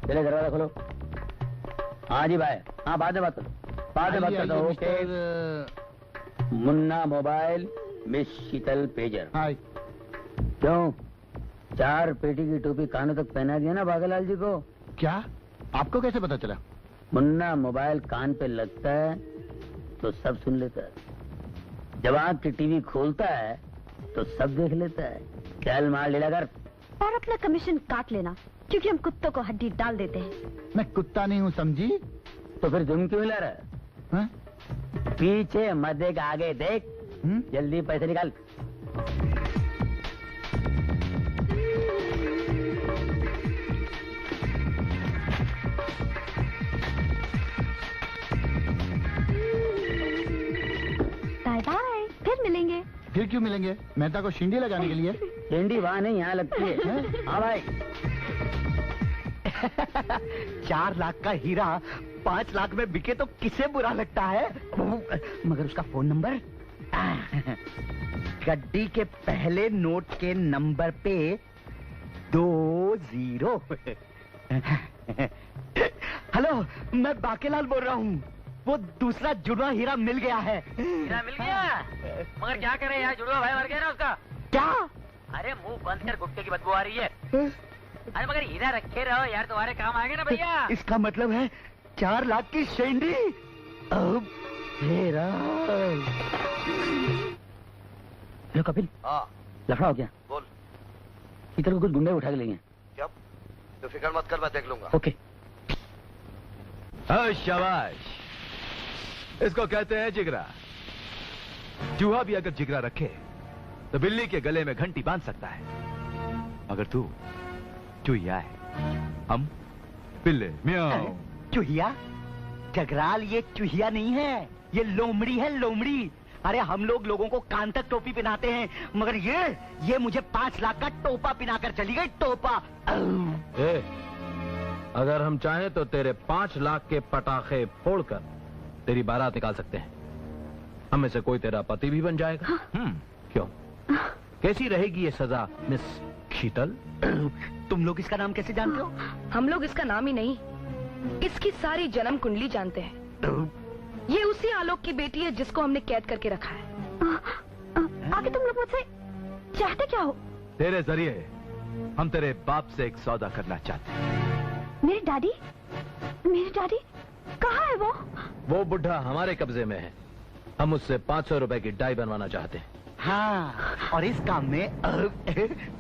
चले दरवाजा खोलो। हाँ जी भाई, हाँ बाद में बात करो, बाद में बात करता हूँ। ओके। मुन्ना मोबाइल, मिस शीतल पेजर। हाय। क्यों 4 पेटी की टोपी कानों तक पहना दिया ना बागेलाल जी को? क्या? आपको कैसे पता चला? मुन्ना मोबाइल कान पे लगता है तो सब सुन लेता है, जब आँख की टीवी खोलता है तो सब देख लेता है। चल मार लीला कर और अपना कमीशन काट लेना, क्योंकि हम कुत्तों को हड्डी डाल देते हैं। मैं कुत्ता नहीं हूँ, समझी? तो फिर तुम क्यों ला रहा है? पीछे मत देख, आगे देख। जल्दी पैसे निकाल। बाय बाय, फिर मिलेंगे। फिर क्यों मिलेंगे? मेहता को शिंडी लगाने के लिए? शिंडी वहाँ नहीं, यहाँ लगती है। हाँ भाई। 4 लाख का हीरा 5 लाख में बिके तो किसे बुरा लगता है? मगर उसका फोन नंबर गड्डी के पहले नोट के नंबर पे 2 0। हेलो, मैं बाकेलाल बोल रहा हूँ। वो दूसरा जुड़वा हीरा मिल गया है। हीरा मिल गया? मगर क्या करे यार, जुड़वा भाई मर गया ना उसका। क्या? अरे मुंह बंद कर, गुटके की बदबू आ रही है। अरे मगर हीरा रखे रहो यार, तुम्हारे काम आएंगे ना भैया। इसका मतलब है 4 लाख की शेंडी। अब तेरा। हेलो कपिल। हाँ लफड़ा हो गया? बोल। इधर को कुछ गुंडे उठा के लेंगे। क्या? तो फिक्र मत कर, मैं देख लूंगा। ओके। शाबाश, इसको कहते हैं जिगरा। चूहा भी अगर जिगरा रखे तो बिल्ली के गले में घंटी बांध सकता है, मगर तू चूहिया है, हम बिल्ले। म्याऊ। चूहिया? जगराल, ये चूहिया नहीं है, ये लोमड़ी है, लोमड़ी। अरे हम लोग लोगों को कान तक टोपी पहनाते हैं, मगर ये मुझे 5 लाख का टोपा पहनाकर चली गई, टोपा। अगर हम चाहें तो तेरे 5 लाख के पटाखे फोड़कर तेरी बारात निकाल सकते हैं। हम में से कोई तेरा पति भी बन जाएगा। क्यों? कैसी रहेगी ये सजा मिस शीतल? तुम लोग इसका नाम कैसे जानते हो? हम लोग इसका नाम ही नहीं, इसकी सारी जन्म कुंडली जानते हैं। ये उसी आलोक की बेटी है जिसको हमने कैद करके रखा है। आगे तुम लोग मुझसे चाहते क्या हो? तेरे जरिए हम तेरे बाप से एक सौदा करना चाहते हैं। मेरे डैडी कहाँ है वो? वो बुढ़ा हमारे कब्जे में है। हम उससे 500 रुपए की डाई बनवाना चाहते हैं। हाँ, और इस काम में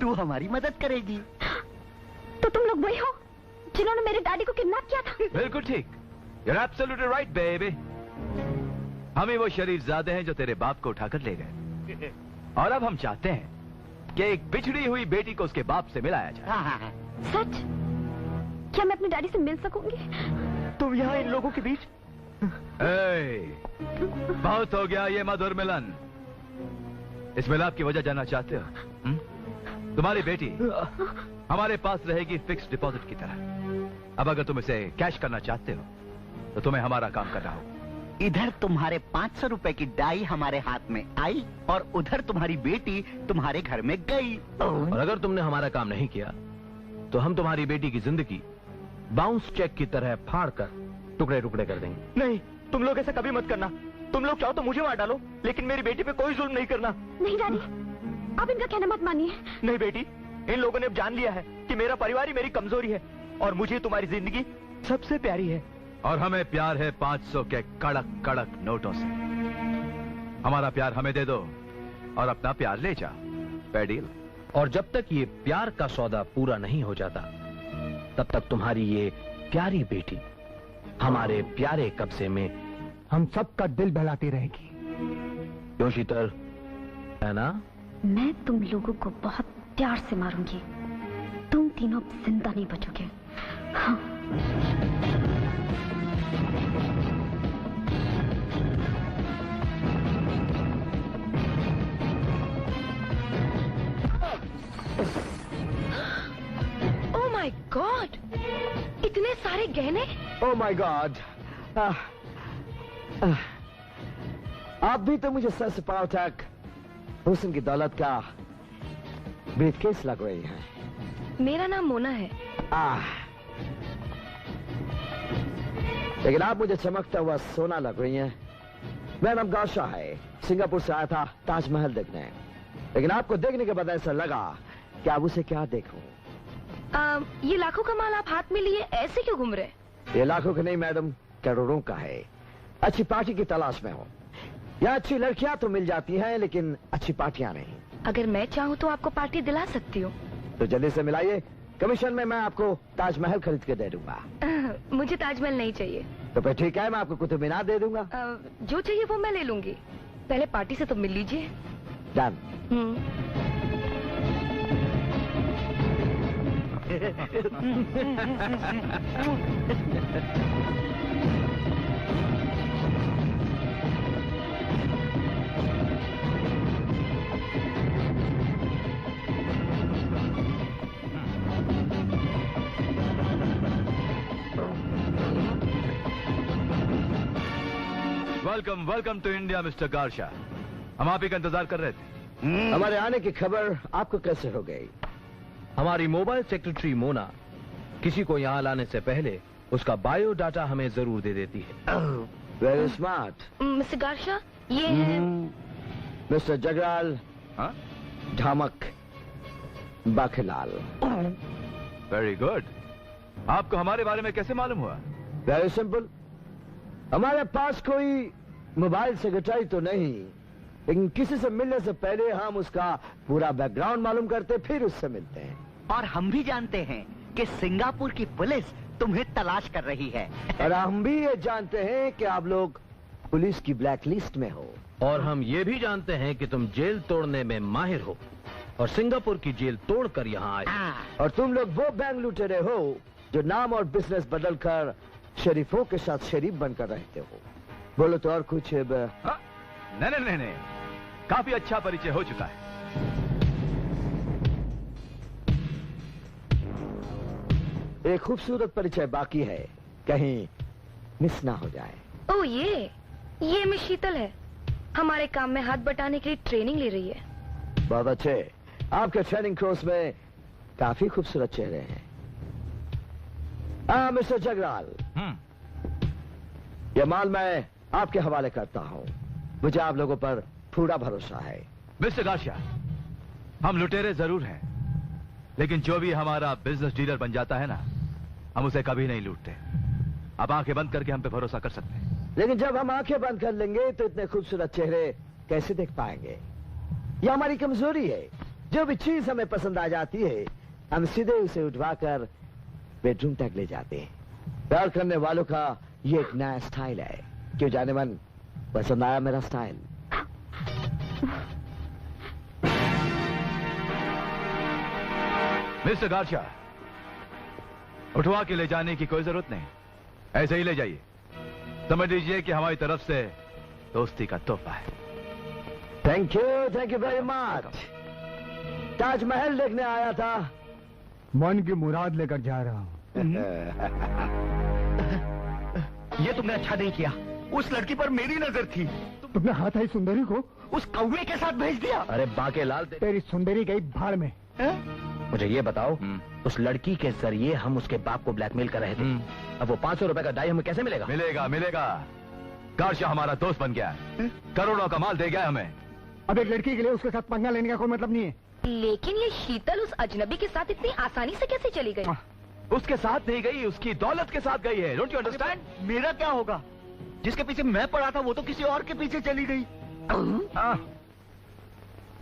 तू हमारी मदद करेगी। तो तुम लोग वही हो जिन्होंने मेरे डैडी को किडनैप किया था? बिल्कुल ठीक। You're absolutely right, baby. हम ही वो शरीफजादे हैं जो तेरे बाप को उठाकर ले गए, और अब हम चाहते हैं कि एक बिछड़ी हुई बेटी को उसके बाप से मिलाया जाए। सच? क्या मैं अपने डैडी से मिल सकूंगी? तुम यहाँ इन लोगों के बीच? बहुत हो गया ये मधुर मिलन। इस मिलाप की वजह जानना चाहते हो? तुम्हारी बेटी हमारे पास रहेगी फिक्स डिपॉजिट की तरह। अब अगर तुम इसे कैश करना चाहते हो तो तुम्हें हमारा काम करना होगा। इधर तुम्हारे 500 रुपए की डाई हमारे हाथ में आई, और उधर तुम्हारी बेटी तुम्हारे घर में गई। और अगर तुमने हमारा काम नहीं किया तो हम तुम्हारी बेटी की जिंदगी बाउंस चेक की तरह फाड़ कर टुकड़े टुकड़े कर देंगे। नहीं, तुम लोग ऐसा कभी मत करना। तुम लोग चाहो तो मुझे मार डालो, लेकिन मेरी बेटी पे कोई जुल्म नहीं करना। नहीं डैडी, आप इनका कहना मत मानिए। नहीं बेटी, इन लोगों ने अब जान लिया है कि मेरा परिवार ही मेरी कमजोरी है, और मुझे तुम्हारी जिंदगी सबसे प्यारी है। और हमें प्यार है 500 के कड़क कड़क नोटों से। हमारा प्यार हमें दे दो और अपना प्यार ले जाओ। Fair deal? और जब तक ये प्यार का सौदा पूरा नहीं हो जाता तब तक तुम्हारी ये प्यारी बेटी हमारे प्यारे कब्जे में हम सबका दिल बहलाती रहेगी। क्यों शीतल, है ना? मैं तुम लोगों को बहुत प्यार से मारूंगी। तुम तीनों जिंदा नहीं बचोगे। हाँ। ओह माय गॉड, इतने सारे गहने। ओह माय गॉड, आप भी तो मुझे सर से पांव तक हुस्न की दौलत का ब्रीफकेस लग रही है। मेरा नाम मोना है। लेकिन आप मुझे चमकता हुआ सोना लग रही हैं। मेरा नाम गाशा है, सिंगापुर से आया था ताजमहल देखने, लेकिन आपको देखने के बाद ऐसा लगा कि आप उसे क्या देखूं। ये लाखों का माल आप हाथ में लिए ऐसे क्यों घूम रहे? ये लाखों का नहीं मैडम, करोड़ों का है। अच्छी पार्टी की तलाश में हूँ। यहाँ अच्छी लड़कियाँ तो मिल जाती हैं, लेकिन अच्छी पार्टियाँ नहीं। अगर मैं चाहूँ तो आपको पार्टी दिला सकती हूँ। तो जल्दी से मिलाइए, कमीशन में मैं आपको ताजमहल खरीद के दे दूंगा। मुझे ताजमहल नहीं चाहिए। तो फिर ठीक है, मैं आपको कुतुब मीनार दे दूंगा। जो चाहिए वो मैं ले लूंगी, पहले पार्टी से तो मिल लीजिए। Done. Welcome welcome to India mister Garsha. हम आप ही का इंतजार कर रहे थे। हमारे आने की खबर आपको कैसे हो गई? हमारी मोबाइल सेक्रेटरी मोना किसी को यहाँ लाने से पहले उसका बायोडाटा हमें जरूर दे देती है। Very smart. मिस्टर गार्शा, ये है mister Jagral Dhamak Bakhilal. Very good. आपको हमारे बारे में कैसे मालूम हुआ? वेरी सिंपल, हमारे पास कोई मोबाइल सेक्रेटरी तो नहीं, लेकिन किसी से मिलने से पहले हम उसका पूरा बैकग्राउंड मालूम करते, फिर उससे मिलते हैं। और हम भी जानते हैं कि सिंगापुर की पुलिस तुम्हें तलाश कर रही है। और हम भी ये जानते हैं कि आप लोग पुलिस की ब्लैक लिस्ट में हो। और हम ये भी जानते हैं कि तुम जेल तोड़ने में माहिर हो और सिंगापुर की जेल तोड़कर यहाँ आए। और तुम लोग वो बैंक लुटेरे हो जो नाम और बिजनेस बदलकर शरीफों के साथ शरीफ बनकर रहते हो। बोलो तो और कुछ? नहीं, काफी अच्छा परिचय हो चुका है। एक खूबसूरत परिचय बाकी है, कहीं मिस ना हो जाए। ओ ये मिस शीतल है, हमारे काम में हाथ बटाने के लिए ट्रेनिंग ले रही है। बहुत अच्छे, आपके ट्रेनिंग कोर्स में काफी खूबसूरत चेहरे हैं। मिस्टर जगराल, यह माल मैं आपके हवाले करता हूँ। मुझे आप लोगों पर पूरा भरोसा है। मिस्टर गार्शा, हम लुटेरे जरूर हैं, लेकिन जो भी हमारा बिजनेस डीलर बन जाता है ना, हम उसे कभी नहीं लूटते। आप आंखें बंद करके हम पे भरोसा कर सकते हैं। लेकिन जब हम आंखें बंद कर लेंगे तो इतने खूबसूरत चेहरे कैसे देख पाएंगे? यह हमारी कमजोरी है। जो भी चीज हमें पसंद आ जाती है, हम सीधे उसे उठवाकर बेडरूम तक ले जाते हैं। प्यार करने वालों का ये एक नया स्टाइल है। क्यों जाने मन, पसंद आया मेरा स्टाइल? मिस्टर गार्शा, उठवा के ले जाने की कोई जरूरत नहीं, ऐसे ही ले जाइए। समझ लीजिए कि हमारी तरफ से दोस्ती का तोहफा है। Thank you very much. Taj Mahal देखने आया था, मन की मुराद लेकर जा रहा हूँ। ये तुमने अच्छा नहीं किया। उस लड़की पर मेरी नजर थी। तुमने हाथ आई सुंदरी को उस कौवे के साथ भेज दिया। अरे बाकेलाल, तेरी सुंदरी गई भाड़ में। मुझे ये बताओ, उस लड़की के जरिए हम उसके बाप को ब्लैकमेल कर रहे थे। अब वो 500 रुपए का डाई हमें कैसे मिलेगा? मिलेगा। गार्शा हमारा दोस्त बन गया है, करोड़ों का माल दे गया हमें। अब एक लड़की के लिए उसके साथ पंगा लेने का कोई मतलब नहीं है। लेकिन ये शीतल उस अजनबी के साथ इतनी आसानी से कैसे चली गई? उसके साथ नहीं गई, उसकी दौलत के साथ गई है। Don't you understand? मेरा क्या होगा? जिसके पीछे मैं पड़ा था वो तो किसी और के पीछे चली गई।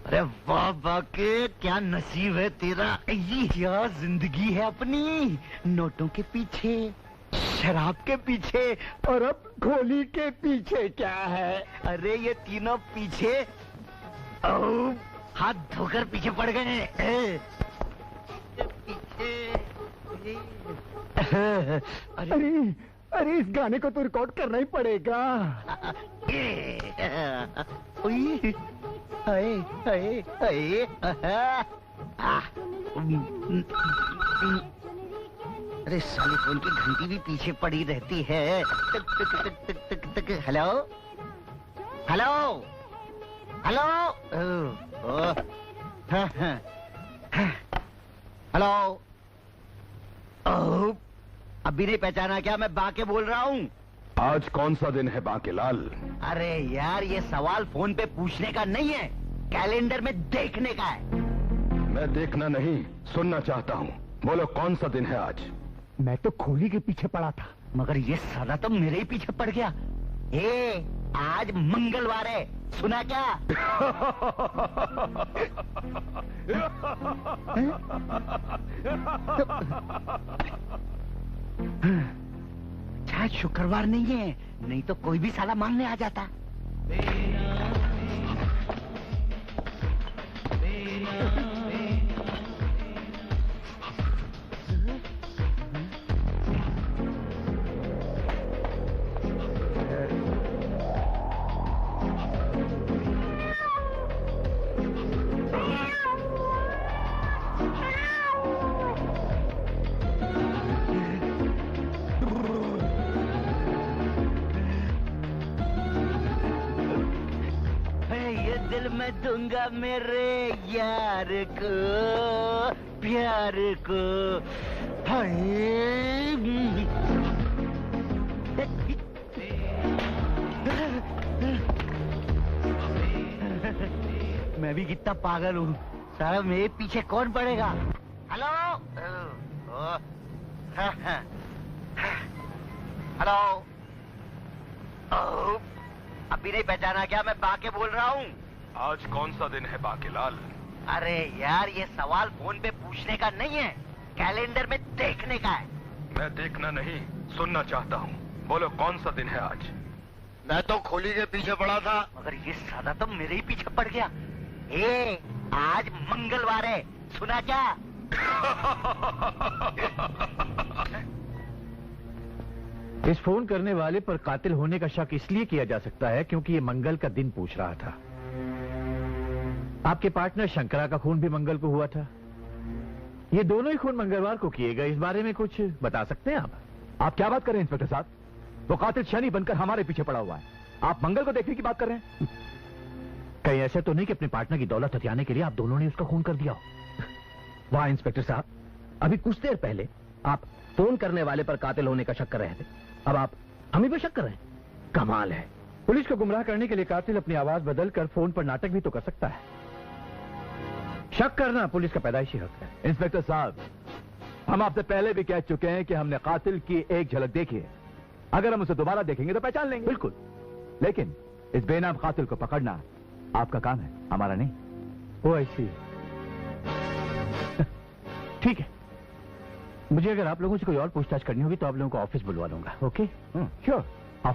अरे वाह बाके, क्या नसीब है तेरा। ये क्या जिंदगी है अपनी, नोटों के पीछे, शराब के पीछे, और अब गोली के पीछे क्या है? अरे ये तीनों पीछे हाथ धोकर पीछे पड़ गए। अरे इस गाने को तो रिकॉर्ड करना ही पड़ेगा। अरे साली फोन की घंटी भी पीछे पड़ी रहती है। Hello hello hello hello. अब भी नहीं पहचाना क्या? मैं बाके बोल रहा हूँ। आज कौन सा दिन है बांकेलाल? अरे यार, ये सवाल फोन पे पूछने का नहीं है, कैलेंडर में देखने का है। मैं देखना नहीं, सुनना चाहता हूँ। बोलो कौन सा दिन है आज? मैं तो खोली के पीछे पड़ा था, मगर ये साला तो मेरे ही पीछे पड़ गया। आज मंगलवार है, सुना क्या? शायद शुक्रवार नहीं है, नहीं तो कोई भी साला मानने आ जाता। मैं दूंगा मेरे यार को, प्यार को। मैं भी कितना पागल हूँ, सारा मेरे पीछे कौन पड़ेगा? हेलो हेलो, अभी नहीं पहचाना क्या? मैं बाके बोल रहा हूँ। आज कौन सा दिन है बांकेलाल? अरे यार, ये सवाल फोन पे पूछने का नहीं है, कैलेंडर में देखने का है। मैं देखना नहीं, सुनना चाहता हूँ। बोलो कौन सा दिन है आज? मैं तो खोली के पीछे पड़ा था, मगर ये साला तो मेरे ही पीछे पड़ गया। आज मंगलवार है, सुना क्या? इस फोन करने वाले पर कातिल होने का शक इसलिए किया जा सकता है क्योंकि ये मंगल का दिन पूछ रहा था। आपके पार्टनर शंकरा का खून भी मंगल को हुआ था। ये दोनों ही खून मंगलवार को किए गए। इस बारे में कुछ बता सकते हैं आप? आप क्या बात कर रहे हैं इंस्पेक्टर साहब? वो कातिल शनि बनकर हमारे पीछे पड़ा हुआ है, आप मंगल को देखने की बात कर रहे हैं? कहीं ऐसे तो नहीं कि अपने पार्टनर की दौलत हथियाने के लिए आप दोनों ने उसका खून कर दिया हो? वाह इंस्पेक्टर साहब, अभी कुछ देर पहले आप फोन करने वाले पर कातिल होने का शक कर रहे थे, अब आप हमें पर शक कर रहे हैं। कमाल है। पुलिस को गुमराह करने के लिए कातिल अपनी आवाज बदलकर फोन पर नाटक भी तो कर सकता है। शक करना पुलिस का पैदाइशी हक है। इंस्पेक्टर साहब, हम आपसे पहले भी कह चुके हैं कि हमने कातिल की एक झलक देखी है, अगर हम उसे दोबारा देखेंगे तो पहचान लेंगे। बिल्कुल, लेकिन इस बेनाम कातिल को पकड़ना आपका काम है, हमारा नहीं। ओ ऐसी ठीक है, मुझे अगर आप लोगों से कोई और पूछताछ करनी होगी तो आप लोगों को ऑफिस बुलवा लूंगा। ओके? श्योर। आओ।